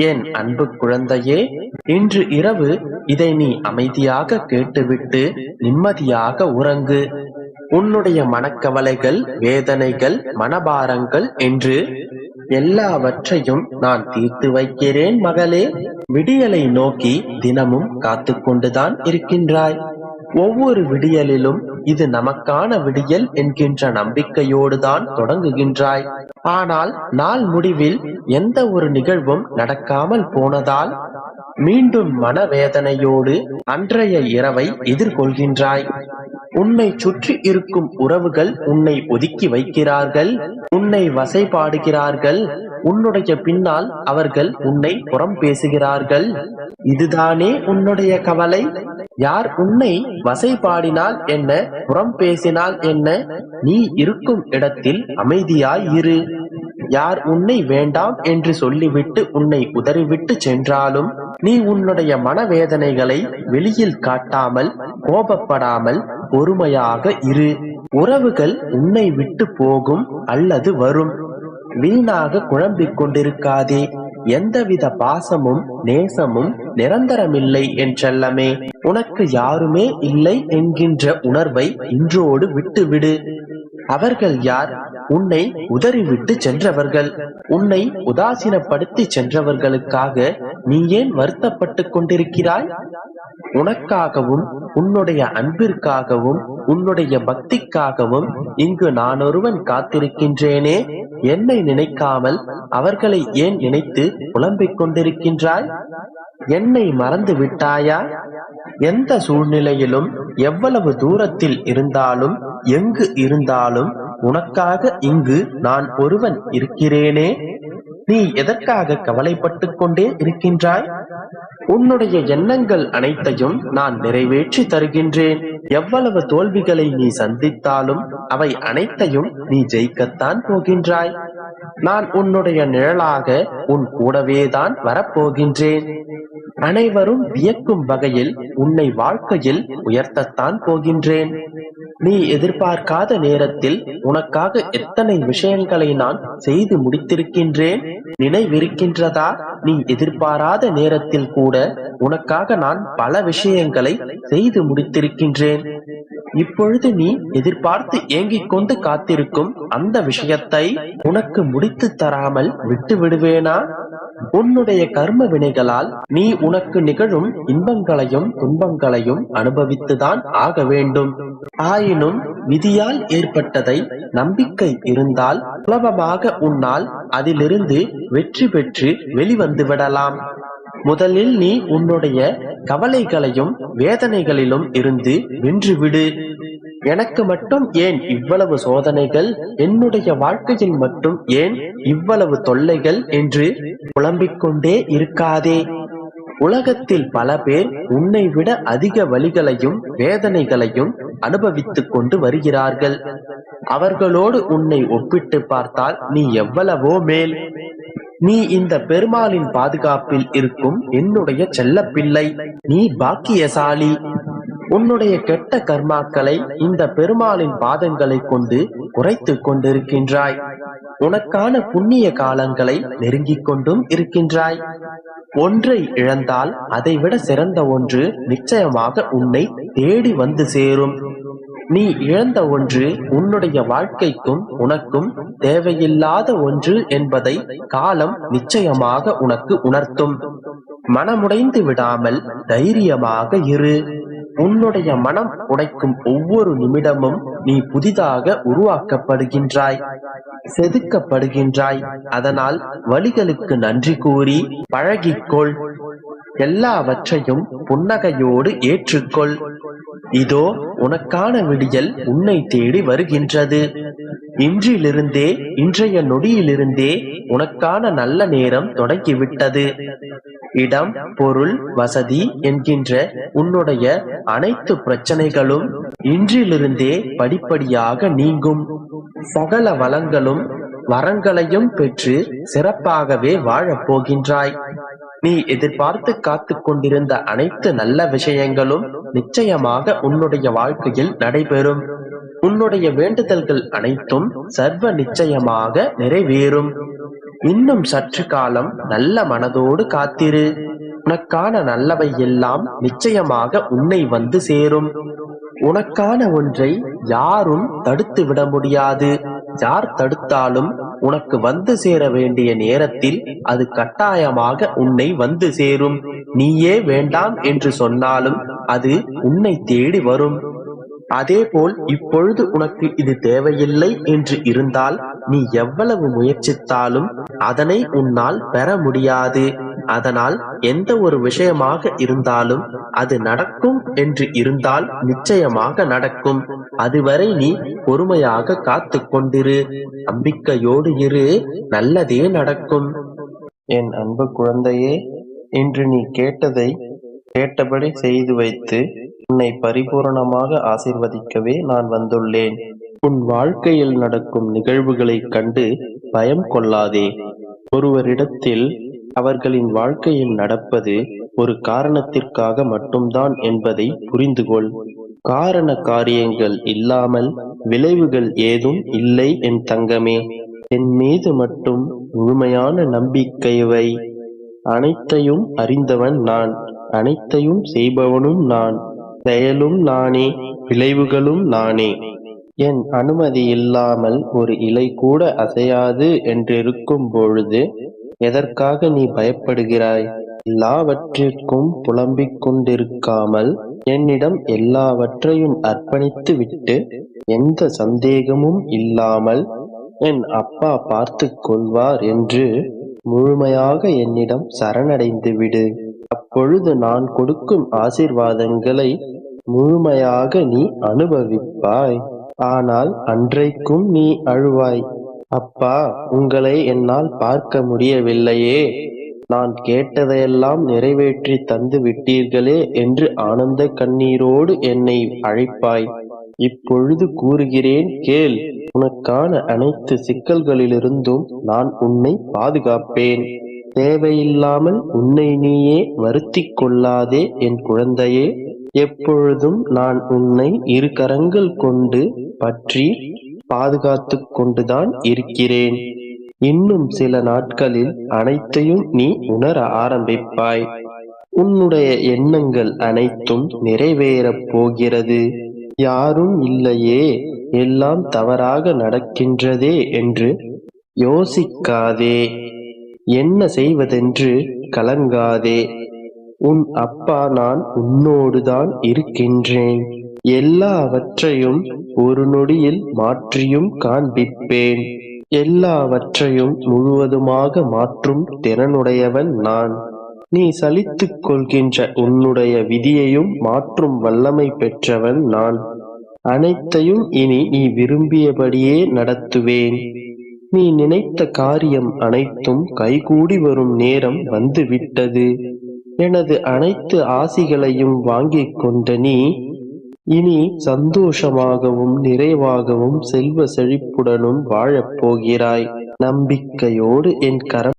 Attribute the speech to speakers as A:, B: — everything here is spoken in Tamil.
A: என் அன்பு குழந்தையே, இன்று இரவு இதை நீ அமைதியாக கேட்டுவிட்டு நிம்மதியாக உறங்கு. உன்னுடைய மனக்கவலைகள், வேதனைகள், மனபாரங்கள் என்று எல்லாவற்றையும் நான் தீர்த்து வைக்கிறேன் மகளே. விடியலை நோக்கி தினமும் காத்து கொண்டுதான் இருக்கின்றாய். ஒவ்வொரு விடியலிலும் இது நமக்கான விடியல் என்கின்ற நம்பிக்கையோடுதான் தொடங்குகின்றாய். ஆனால் நாள் முடிவில் எந்த ஒரு நிகழ்வும் நடக்காமல் போனதால் மீண்டும் மனவேதனையோடு அன்றைய இரவை எதிர்கொள்கின்றாய். உன்னை சுற்றி இருக்கும் உறவுகள் உன்னை ஒதுக்கி வைக்கிறார்கள், உன்னை வசைபாடுகிறார்கள், உன்னுடைய பின்னால் அவர்கள் உன்னை புறம் பேசுகிறார்கள். இதுதானே உன்னுடைய கவலை? யார் உன்னை வசைபாடினால் என்ன, புறம் பேசினால் என்ன? நீ இருக்கும் இடத்தில் அமைதியாய் இரு. யார் உன்னை வேண்டாம் என்று சொல்லிவிட்டு உன்னை உதறிவிட்டு சென்றாலும் நீ உன்னுடைய மனவேதனைகளை வெளியில் காட்டாமல், கோபப்படாமல் பொறுமையாக இரு. உறவுகள் உன்னை விட்டு போகும் அல்லது வரும். வீணாக குழம்பிக் கொண்டிருக்காதே. எந்தவித பாசமும் நேசமும் நிரந்தரமில்லை என்றல்லமே. உனக்கு யாருமே இல்லை என்கின்ற உணர்வை இன்றோடு விட்டுவிடு. அவர்கள் யார்? உன்னை உதறிவிட்டு சென்றவர்கள். உன்னை உதாசீனப்படுத்தி சென்றவர்களுக்காக நீ ஏன் வருத்தப்பட்டு கொண்டிருக்கிறாய்? உனக்காகவும் உன்னுடைய அன்பிற்காகவும் உன்னுடைய பக்திக்காகவும் இங்கு நான் ஒருவன் காத்திருக்கின்றேனே. என்னை நினைக்காமல் அவர்களை ஏன் நினைத்து புலம்பிக் கொண்டிருக்கின்றாய்? என்னை மறந்து விட்டாயா? எந்த சூழ்நிலையிலும், எவ்வளவு தூரத்தில் இருந்தாலும், எங்கு இருந்தாலும் உனக்காக இங்கு நான் ஒருவன் இருக்கிறேனே. நீ எதற்காக கவலைப்பட்டு கொண்டே இருக்கின்றாய்? உன்னுடைய எண்ணங்கள் அனைத்தையும் நான் நிறைவேற்றி தருகின்றேன். எவ்வளவு தோல்விகளை நீ சந்தித்தாலும் அவை அனைத்தையும் நீ ஜெயிக்கத்தான் போகின்றாய். நான் உன்னுடைய நிழலாக உன் கூடவேதான் வரப்போகின்றேன். அனைவரும் வியக்கும் வகையில் உன்னை வாழ்க்கையில் உயர்த்தத்தான் போகின்றேன். நீ எதிர்பார்க்காத நேரத்தில் உனக்காக எத்தனை விஷயங்களை நான் செய்து முடித்திருக்கின்றேன் நினைவிருக்கின்றதா? நீ எதிர்பாராத நேரத்தில் கூட உனக்காக நான் பல விஷயங்களை செய்து முடித்திருக்கின்றேன். இப்பொழுது நீ எதிர்பார்த்து ஏங்கிக் கொண்டு காத்திருக்கும் அந்த விஷயத்தை உனக்கு முடித்து தராமல் விட்டு விடுவேனா? உன்னுடைய கர்ம வினைகளால் நீ உனக்கு நிகழும் இன்பங்களையும் துன்பங்களையும் அனுபவித்துதான் ஆக வேண்டும். ஆயினும் விதியால் ஏற்பட்டதை நம்பிக்கை இருந்தால் சுலபமாக உன்னால் அதிலிருந்து வெற்றி பெற்று வெளிவந்து விடலாம். முதலில் நீ உன்னுடைய கவலைகளையும் வேதனைகளிலும் இருந்து வென்றுவிடு. எனக்கு மட்டும் ஏன் இவ்வளவு சோதனைகள், என்னுடைய வாழ்க்கையில் மட்டும் ஏன் இவ்வளவு தொல்லைகள் என்று புலம்பிக் கொண்டே இருக்காதே. உலகத்தில் பல பேர் உன்னை விட அதிக வலிகளையும் வேதனைகளையும் அனுபவித்துக் கொண்டு வருகிறார்கள். அவர்களோடு உன்னை ஒப்பிட்டு பார்த்தால் நீ எவ்வளவோ மேல். நீ இந்த பெருமாளின் பாதுகாப்பில் இருக்கும் என்னுடைய செல்ல பிள்ளை. நீ பாக்கியசாலி. உன்னுடைய கெட்ட கர்மாக்களை இந்த பெருமாளின் பாதங்களை கொண்டு குறைத்து கொண்டிருக்கின்றாய். உனக்கான புண்ணிய காலங்களை நெருங்கிக் கொண்டும் இருக்கின்றாய். ஒன்றை இழந்தால் அதைவிட சிறந்த ஒன்று நிச்சயமாக உன்னை தேடி வந்து சேரும். நீ இழந்த ஒன்று உன்னுடைய வாழ்க்கைக்கும் உனக்கும் தேவையில்லாத ஒன்று என்பதை காலம் நிச்சயமாக உனக்கு உணர்த்தும். மனமுடைந்து விடாமல் தைரியமாக இரு. உன்னுடைய மனம் உடைக்கும் ஒவ்வொரு நிமிடமும் நீ புதிதாக உருவாக்கப்படுகின்றாய், செதுக்கப்படுகின்றாய். அதனால் வலிகளுக்கு நன்றி கூறி பழகிக்கொள். எல்லாவற்றையும் புன்னகையோடு ஏற்றுக்கொள். இதோ உனக்கான விடியல் உன்னை தேடி வருகின்றது. இன்றிலிருந்தே, இன்றைய நொடியிலிருந்தே உனக்கான நல்ல நேரம் தொடங்கிவிட்டது. இடம், பொருள், வசதி என்கின்ற உன்னுடைய அனைத்து பிரச்சனைகளும் இன்றிலிருந்தே படிப்படியாக நீங்கும். சகல வளங்களும் வரங்களையும் பெற்று சிறப்பாகவே வாழப் போகின்றாய். நீ எதிர்பார்த்து காத்து கொண்டிருந்த அனைத்து நல்ல விஷயங்களும் நிச்சயமாக உன்னுடைய வாழ்க்கையில் நடைபெறும். உன்னுடைய வேண்டுதல்கள் அனைத்தும் சர்வ நிச்சயமாக நிறைவேறும். இன்னும் சற்று காலம் நல்ல மனதோடு காத்திரு. உனக்கான நல்லவை எல்லாம் நிச்சயமாக உன்னை வந்து சேரும். உனக்கான ஒன்றை யாரும் தடுத்து விட முடியாது. யார் தடுத்தாலும் உனக்கு வந்து சேர வேண்டிய நேரத்தில் அது கட்டாயமாக உன்னை வந்து சேரும். நீயே வேண்டாம் என்று சொன்னாலும் அது உன்னை தேடி வரும். அதேபோல் இப்பொழுது உனக்கு இது தேவையில்லை என்று இருந்தால் நீ எவ்வளவு முயற்சித்தாலும் அதனை உன்னால் பெற முடியாது. அதனால் எந்த ஒரு விஷயமாக இருந்தாலும் அது நடக்கும் என்று இருந்தால் நிச்சயமாக நடக்கும். அதுவரை நீ பொறுமையாக காத்து கொண்டிரு. நம்பிக்கையோடு இரு. நல்லதே நடக்கும். என் அன்பு குழந்தையே, இன்று நீ கேட்டதை கேட்டபடி செய்து வைத்து உன்னை பரிபூரணமாக ஆசீர்வதிக்கவே நான் வந்துள்ளேன். உன் வாழ்க்கையில் நடக்கும் நிகழ்வுகளைக் கண்டு பயம் கொள்ளாதே. ஒருவரிடத்தில் அவர்களின் வாழ்க்கையில் நடப்பது ஒரு காரணத்திற்காக மட்டும்தான் என்பதை புரிந்துகொள். காரண காரியங்கள் இல்லாமல் விளைவுகள் ஏதும் இல்லை என் தங்கமே. என் மீது மட்டும் முழுமையான நம்பிக்கை வை. அனைத்தையும் அறிந்தவன் நான், அனைத்தையும் செய்பவனும் நான், செயலும் நானே, விளைவுகளும் நானே. என் அனுமதி இல்லாமல் ஒரு இலை கூட அசையாது என்றிருக்கும் பொழுது எதற்காக நீ பயப்படுகிறாய்? எல்லாவற்றிற்கும் புலம்பிக் கொண்டிருக்காமல் என்னிடம் எல்லாவற்றையும் அர்ப்பணித்து விட்டு எந்த சந்தேகமும் இல்லாமல் என் அப்பா பார்த்து கொள்வார் என்று முழுமையாக என்னிடம் சரணடைந்து விடு. அப்பொழுது நான் கொடுக்கும் ஆசீர்வாதங்களை முழுமையாக நீ அனுபவிப்பாய். ஆனால் அன்றைக்கும் நீ அழுவாய், அப்பா, உங்களை என்னால் பார்க்க முடியவில்லையே, நான் கேட்டதையெல்லாம் நிறைவேற்றி தந்து விட்டீர்களே என்று ஆனந்த கண்ணீரோடு என்னை அழைப்பாய். இப்பொழுது கூறுகிறேன் கேள். உனக்கான அனைத்து சிக்கல்களிலிருந்தும் நான் உன்னை பாதுகாப்பேன். தேவையில்லாமல் உன்னை நீயே வருத்திக் கொள்ளாதே என் குழந்தையே. எப்பொழுதும் நான் உன்னை இரு கரங்கள் கொண்டு பற்றி பாதுகாத்து கொண்டுதான் இருக்கிறேன். இன்னும் சில நாட்களில் அனைத்தையும் நீ உணர ஆரம்பிப்பாய். உன்னுடைய எண்ணங்கள் அனைத்தும் நிறைவேறப் போகிறது. யாரும் இல்லையே, எல்லாம் தவறாக நடக்கின்றதே என்று யோசிக்காதே. என்ன செய்வதென்று கலங்காதே. உன் அப்பா நான் உன்னோடுதான் இருக்கின்றேன். எல்லாவற்றையும் ஒரு நொடியில் மாற்றியும் காண்பிப்பேன். எல்லாவற்றையும் முழுவதுமாக மாற்றும் திறனுடையவன் நான். நீ சலித்துக் கொள்கின்ற உன்னுடைய விதியையும் மாற்றும் வல்லமை பெற்றவன் நான். அனைத்தையும் இனி நீ விரும்பியபடியே நடத்துவேன். நீ நினைத்த காரியம் அனைத்தும் கைகூடி வரும் நேரம் வந்துவிட்டது. எனது அனைத்து ஆசிகளையும் வாங்கிக் கொண்ட நீ இனி சந்தோஷமாகவும் நிறைவாகவும் செல்வ செழிப்புடனும் வாழப் போகிறாய். நம்பிக்கையோடு என் கரம்